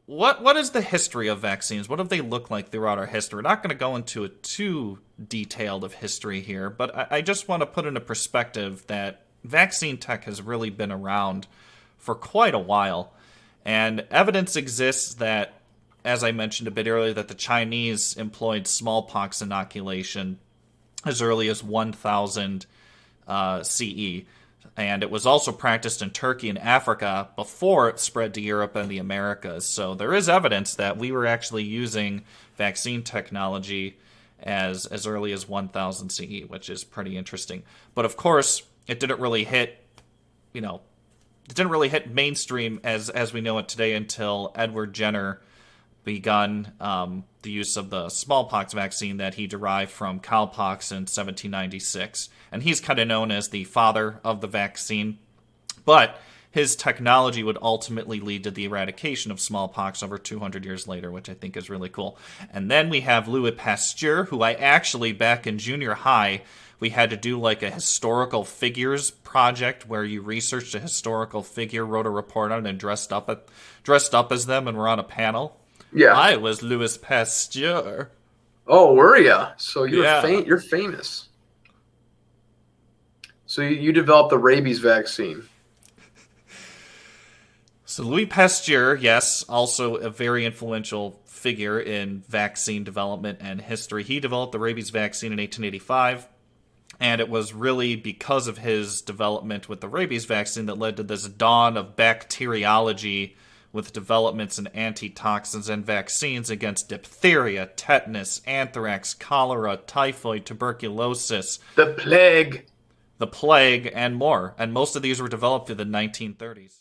what is the history of vaccines? What have they looked like throughout our history? We're not going to go into a too detailed of history here, but I just want to put into perspective that vaccine tech has really been around for quite a while. And evidence exists that, as I mentioned a bit earlier, that the Chinese employed smallpox inoculation as early as 1000 CE. And it was also practiced in Turkey and Africa before it spread to Europe and the Americas. So there is evidence that we were actually using vaccine technology as early as 1000 CE, which is pretty interesting. But of course, it didn't really hit, you know, it didn't really hit mainstream as we know it today until Edward Jenner begun the use of the smallpox vaccine that he derived from cowpox in 1796. And he's kind of known as the father of the vaccine. But his technology would ultimately lead to the eradication of smallpox over 200 years later, which I think is really cool. And then we have Louis Pasteur, who I actually, back in junior high, we had to do like a historical figures project where you researched a historical figure, wrote a report on it, and dressed up as them, and were on a panel. Yeah. I was Louis Pasteur. Oh, were ya? So Yeah. you're famous. So you developed the rabies vaccine. So Louis Pasteur, yes, also a very influential figure in vaccine development and history. He developed the rabies vaccine in 1885, and it was really because of his development with the rabies vaccine that led to this dawn of bacteriology with developments in antitoxins and vaccines against diphtheria, tetanus, anthrax, cholera, typhoid, tuberculosis, The plague. the plague, and more. And most of these were developed through the 1930s.